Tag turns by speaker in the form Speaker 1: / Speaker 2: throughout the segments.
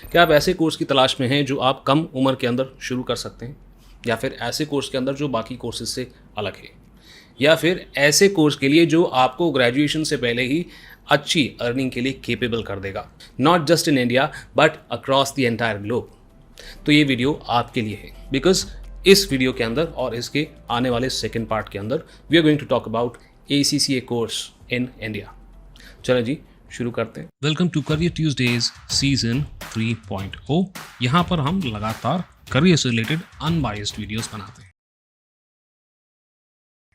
Speaker 1: क्या आप ऐसे कोर्स की तलाश में हैं जो आप कम उम्र के अंदर शुरू कर सकते हैं, या फिर ऐसे कोर्स के अंदर जो बाकी कोर्सेज से अलग है, या फिर ऐसे कोर्स के लिए जो आपको ग्रेजुएशन से पहले ही अच्छी अर्निंग के लिए केपेबल कर देगा, not just in India but across the entire globe. तो ये वीडियो आपके लिए है, बिकॉज इस वीडियो के अंदर और इसके आने वाले सेकेंड पार्ट के अंदर we are going to talk about ACCA course in India. चलो जी शुरू करते हैं। Welcome to career Tuesdays season 3.0। यहाँ पर हम लगातार करियर से रिलेटेड अनबायस्ड वीडियोस बनाते हैं।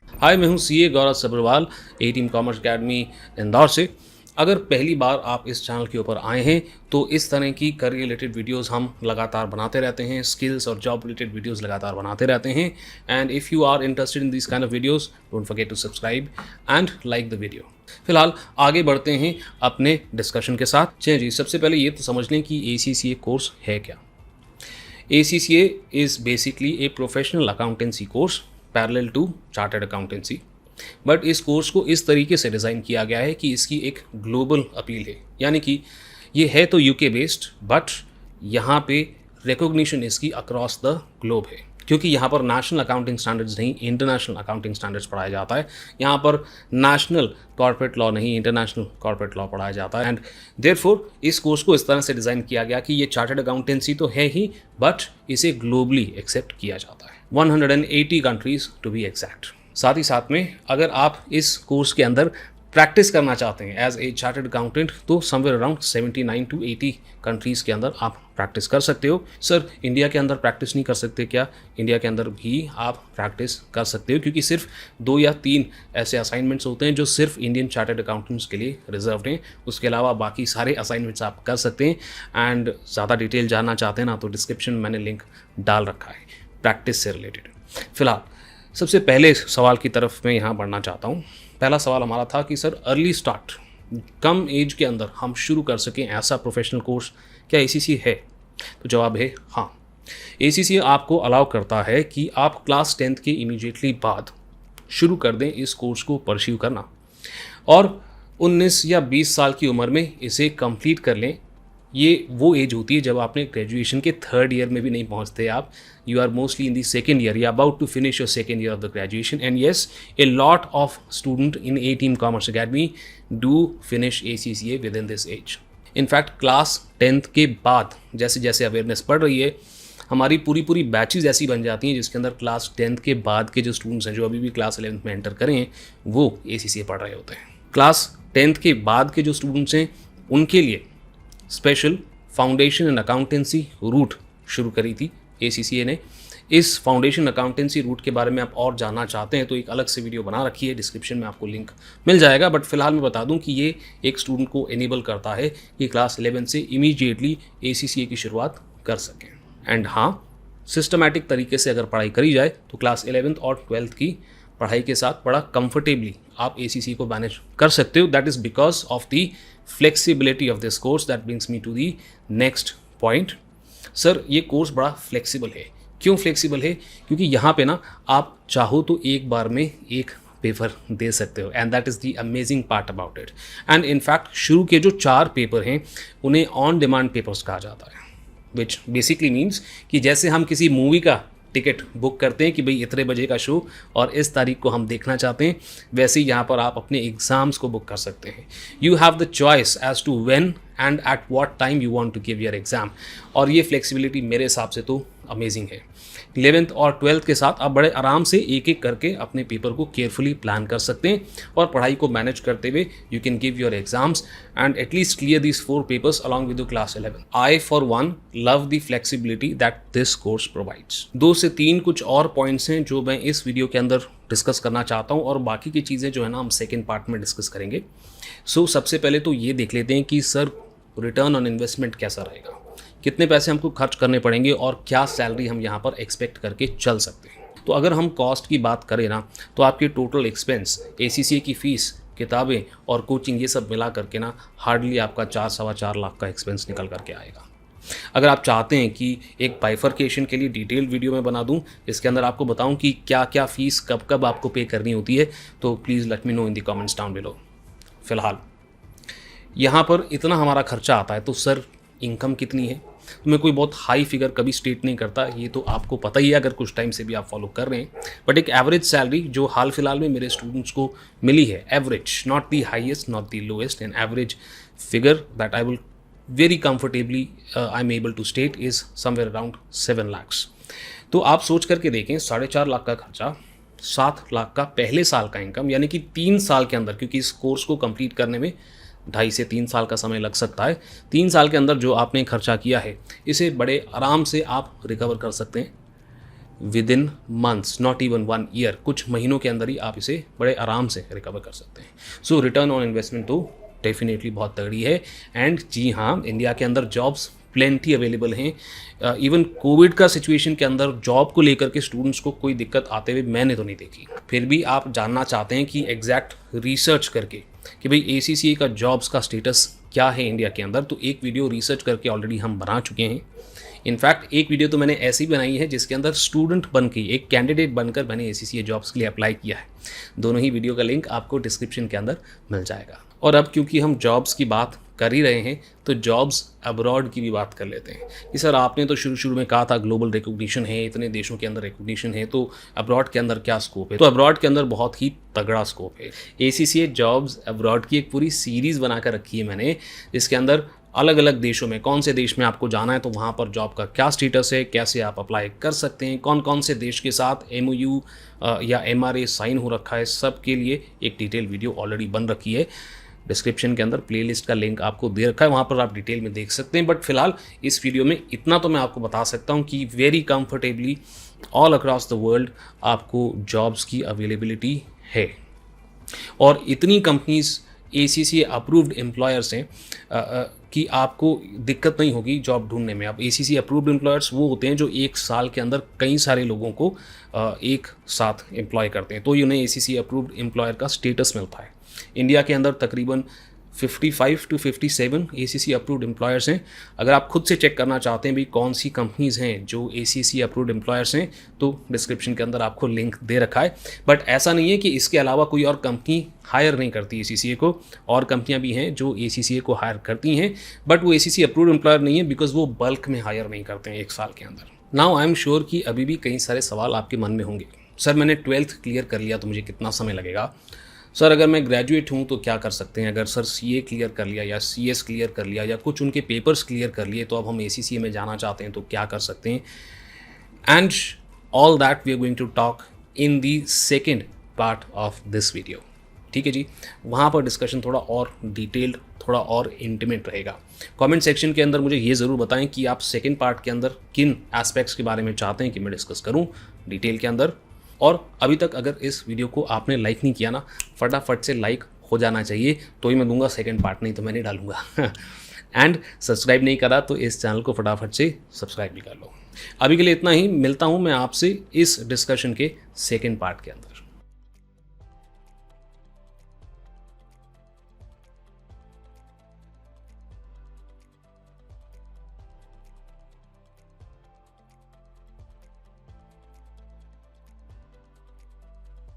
Speaker 1: हाय, मैं हूँ CA Gaurav Sabharwal, A team commerce academy Indore से। अगर पहली बार आप इस चैनल के ऊपर आए हैं तो इस तरह की करियर रिलेटेड वीडियोस हम लगातार बनाते रहते हैं, स्किल्स और जॉब रिलेटेड वीडियोस लगातार बनाते रहते हैं। And if you are interested in this kind of videos, don't forget to subscribe and like the video. फिलहाल आगे बढ़ते हैं अपने डिस्कशन के साथ। चलिए जी, सबसे पहले ये तो समझ लें कि ACCA कोर्स है क्या। ACCA is basically a professional accountancy course parallel to chartered accountancy. But इस कोर्स को इस तरीके से डिज़ाइन किया गया है कि इसकी एक ग्लोबल अपील है, यानी कि ये है तो UK बेस्ड, बट यहाँ पे रिकॉग्निशन इसकी अक्रॉस द ग्लोब है, क्योंकि यहाँ पर नेशनल अकाउंटिंग स्टैंडर्ड्स नहीं, इंटरनेशनल अकाउंटिंग स्टैंडर्ड्स पढ़ाया जाता है। यहाँ पर नेशनल कॉर्पोरेट लॉ नहीं, इंटरनेशनल कॉर्पोरेट लॉ पढ़ाया जाता है। एंड देयरफॉर इस कोर्स को इस तरह से डिज़ाइन किया गया कि ये चार्टर्ड अकाउंटेंसी तो है ही, बट इसे ग्लोबली एक्सेप्ट किया जाता है, 180 कंट्रीज टू बी एग्जैक्ट। साथ ही साथ में अगर आप इस कोर्स के अंदर प्रैक्टिस करना चाहते हैं एज ए चार्टर्ड अकाउंटेंट, तो समवेयर अराउंड 79 to 80 कंट्रीज़ के अंदर आप प्रैक्टिस कर सकते हो। सर, इंडिया के अंदर प्रैक्टिस नहीं कर सकते क्या? इंडिया के अंदर भी आप प्रैक्टिस कर सकते हो, क्योंकि सिर्फ 2 या 3 ऐसे असाइनमेंट्स होते हैं जो सिर्फ इंडियन चार्टर्ड अकाउंटेंट्स के लिए रिजर्व्ड हैं। उसके अलावा बाकी सारे असाइनमेंट्स आप कर सकते हैं। एंड ज़्यादा डिटेल जानना चाहते हैं ना, तो डिस्क्रिप्शन में मैंने लिंक डाल रखा है प्रैक्टिस से रिलेटेड। फिलहाल सबसे पहले सवाल की तरफ मैं यहाँ बढ़ना चाहता हूँ। पहला सवाल हमारा था कि सर, अर्ली स्टार्ट, कम एज के अंदर हम शुरू कर सकें ऐसा प्रोफेशनल कोर्स क्या ACCA है? तो जवाब है हाँ। ACCA आपको अलाउ करता है कि आप क्लास 10th के इमीडिएटली बाद शुरू कर दें इस कोर्स को परस्यू करना, और 19 या 20 साल की उम्र में इसे कंप्लीट कर लें। ये वो एज होती है जब आपने ग्रेजुएशन के 3rd ईयर में भी नहीं पहुंचते आप, you are mostly in the 2nd year, या about to finish your 2nd year of the graduation. And yes, a lot of student in A team commerce academy do finish ACCA with in this age. In fact class 10th के बाद जैसे जैसे awareness बढ़ रही है, हमारी पूरी batches ऐसी बन जाती हैं जिसके अंदर क्लास 10th के बाद के जो स्टूडेंट्स हैं जो अभी भी क्लास 11th में एंटर करें, वो ACCA पढ़ रहे होते हैं। क्लास 10th के बाद के जो स्टूडेंट्स हैं उनके लिए special foundation in accountancy route शुरू करी थी ACCA ने। इस फाउंडेशन अकाउंटेंसी रूट के बारे में आप और जानना चाहते हैं तो एक अलग से वीडियो बना रखी है, डिस्क्रिप्शन में आपको लिंक मिल जाएगा। बट फिलहाल मैं बता दूं कि ये एक स्टूडेंट को एनेबल करता है कि क्लास 11 से इमीडिएटली ACCA की शुरुआत कर सकें। एंड हाँ, सिस्टमैटिक तरीके से अगर पढ़ाई करी जाए तो क्लास 11th और 12th की पढ़ाई के साथ बड़ा कंफर्टेबली आप ACCA को मैनेज कर सकते हो। That is because of the flexibility of this course. That brings me to the next point. Sir, ये कोर्स बड़ा फ्लेक्सिबल है। क्यों फ्लेक्सिबल है? क्योंकि यहाँ पे ना आप चाहो तो एक बार में एक पेपर दे सकते हो, and that is the amazing part about it. And in fact शुरू के जो 4 पेपर हैं उन्हें ऑन डिमांड पेपर्स कहा जाता है, विच बेसिकली मीन्स कि जैसे हम किसी मूवी का टिकट बुक करते हैं कि भाई इतने बजे का शो और इस तारीख को हम देखना चाहते हैं, वैसे ही यहाँ पर आप अपने एग्ज़ाम्स को बुक कर सकते हैं। You have the choice as to when and at what time you want to give your exam. और ये फ्लेक्सिबिलिटी मेरे हिसाब से तो अमेजिंग है। 11th और 12th के साथ आप बड़े आराम से एक एक करके अपने पेपर को केयरफुली प्लान कर सकते हैं, और पढ़ाई को मैनेज करते हुए you can give your exams and at least clear these 4 papers along with class 11। I for one love the flexibility that this course provides. 2 से 3 कुछ और पॉइंट्स हैं जो मैं इस वीडियो के अंदर डिस्कस करना चाहता हूँ, और बाकी की चीज़ें जो है ना हम सेकेंड पार्ट में डिस्कस करेंगे। सो सबसे पहले तो ये देख लेते हैं कि सर, रिटर्न ऑन इन्वेस्टमेंट कैसा रहेगा, कितने पैसे हमको खर्च करने पड़ेंगे और क्या सैलरी हम यहाँ पर एक्सपेक्ट करके चल सकते हैं। तो अगर हम कॉस्ट की बात करें ना, तो आपके टोटल एक्सपेंस, ACCA की फ़ीस, किताबें और कोचिंग, ये सब मिला करके ना हार्डली आपका 4-4.25 लाख का एक्सपेंस निकल करके आएगा। अगर आप चाहते हैं कि एक बाइफर्केशन के लिए डिटेल वीडियो मैं बना दूं, इसके अंदर आपको बताऊं कि क्या क्या फ़ीस कब कब आपको पे करनी होती है, तो please let me know in the comments down below. फिलहाल यहाँ पर इतना हमारा खर्चा आता है, तो सर इनकम कितनी है। तो मैं कोई बहुत हाई फिगर कभी स्टेट नहीं करता, ये तो आपको पता ही है अगर कुछ टाइम से भी आप फॉलो कर रहे हैं। बट एक एवरेज सैलरी जो हाल फिलहाल में मेरे स्टूडेंट्स को मिली है, average, not the highest not the lowest, an average figure that I will very comfortably I am able to state is somewhere around 7 lakhs। तो आप सोच करके देखें, 4.5 लाख का खर्चा, 7 लाख का पहले साल का इनकम, यानी कि 3 साल के अंदर, क्योंकि इस कोर्स को कंप्लीट करने में 2.5 से 3 साल का समय लग सकता है। 3 साल के अंदर जो आपने खर्चा किया है, इसे बड़े आराम से आप रिकवर कर सकते हैं with in months, not even 1 year. कुछ महीनों के अंदर ही आप इसे बड़े आराम से रिकवर कर सकते हैं। सो रिटर्न ऑन इन्वेस्टमेंट तो डेफिनेटली बहुत तगड़ी है। एंड जी हाँ, इंडिया के अंदर जॉब्स प्लेंटी अवेलेबल हैं। इवन कोविड का सिचुएशन के अंदर जॉब को लेकर के स्टूडेंट्स को कोई दिक्कत आते हुए मैंने तो नहीं देखी। फिर भी आप जानना चाहते हैं कि एग्जैक्ट रिसर्च करके कि भाई ACCA का जॉब्स का स्टेटस क्या है इंडिया के अंदर, तो एक वीडियो रिसर्च करके ऑलरेडी हम बना चुके हैं। इनफैक्ट एक वीडियो तो मैंने ऐसी बनाई है जिसके अंदर स्टूडेंट बन के, एक कैंडिडेट बनकर मैंने ACCA जॉब्स के लिए अप्लाई किया है। दोनों ही वीडियो का लिंक आपको डिस्क्रिप्शन के अंदर मिल जाएगा। और अब क्योंकि हम जॉब्स की बात कर ही रहे हैं, तो जॉब्स अब्रॉड की भी बात कर लेते हैं कि सर आपने तो शुरू में कहा था ग्लोबल रिकॉग्निशन है, इतने देशों के अंदर रिकॉग्निशन है, तो अब्रॉड के अंदर क्या स्कोप है। तो अब्रॉड के अंदर बहुत ही तगड़ा स्कोप है। ACCA जॉब्स अब्रॉड की एक पूरी सीरीज़ बना कर रखी है मैंने, जिसके अंदर अलग अलग देशों में, कौन से देश में आपको जाना है तो वहाँ पर जॉब का क्या स्टेटस है, कैसे आप अप्लाई कर सकते हैं, कौन कौन से देश के साथ MOU या MRA साइन हो रखा है, सब के लिए एक डिटेल वीडियो ऑलरेडी बन रखी है। डिस्क्रिप्शन के अंदर प्लेलिस्ट का लिंक आपको दे रखा है, वहाँ पर आप डिटेल में देख सकते हैं। बट फिलहाल इस वीडियो में इतना तो मैं आपको बता सकता हूँ कि very comfortably all across the world आपको जॉब्स की अवेलेबिलिटी है। और इतनी कंपनीज ACCA अप्रूव्ड एम्प्लॉयर्स हैं कि आपको दिक्कत नहीं होगी जॉब ढूंढने में। अब ACCA अप्रूव्ड एम्प्लॉयर्स वो होते हैं जो 1 साल के अंदर कई सारे लोगों को एक साथ एम्प्लॉय करते हैं, तो उन्हें ACCA अप्रूव्ड एम्प्लॉयर का स्टेटस मिलता है। इंडिया के अंदर तकरीबन 55 to 57 ACCA अप्रूव्ड एम्प्लॉयर्स हैं। अगर आप खुद से चेक करना चाहते हैं भी कौन सी कंपनीज़ हैं जो ACCA अप्रूव्ड एम्प्लॉयर्स हैं, तो डिस्क्रिप्शन के अंदर आपको लिंक दे रखा है। बट ऐसा नहीं है कि इसके अलावा कोई और कंपनी हायर नहीं करती ACCA को, और कंपनियां भी हैं जो ACCA को हायर करती हैं, बट वो ACCA अप्रूव्ड एम्प्लॉयर नहीं है बिकॉज वो बल्क में हायर नहीं करते हैं 1 साल के अंदर। नाउ आई एम श्योर कि अभी भी कई सारे सवाल आपके मन में होंगे, सर मैंने 12th क्लियर कर लिया तो मुझे कितना समय लगेगा, सर अगर मैं ग्रेजुएट हूँ तो क्या कर सकते हैं, अगर सर CA क्लियर कर लिया या CS क्लियर कर लिया या कुछ उनके पेपर्स क्लियर कर लिए तो अब हम ACCA में जाना चाहते हैं तो क्या कर सकते हैं। And all that we are going to talk in the second part of this video. ठीक है जी, वहाँ पर डिस्कशन थोड़ा और डिटेल्ड, थोड़ा और इंटीमेट रहेगा। कमेंट सेक्शन के अंदर मुझे ये ज़रूर बताएं कि आप सेकेंड पार्ट के अंदर किन एस्पेक्ट्स के बारे में चाहते हैं कि मैं डिस्कस करूँ डिटेल के अंदर। और अभी तक अगर इस वीडियो को आपने लाइक नहीं किया ना, फटाफट से लाइक हो जाना चाहिए, तो ही मैं दूंगा सेकंड पार्ट, नहीं तो मैं नहीं डालूंगा। एंड सब्सक्राइब नहीं करा तो इस चैनल को फटाफट से सब्सक्राइब भी कर लो। अभी के लिए इतना ही, मिलता हूँ मैं आपसे इस डिस्कशन के सेकंड पार्ट के अंदर।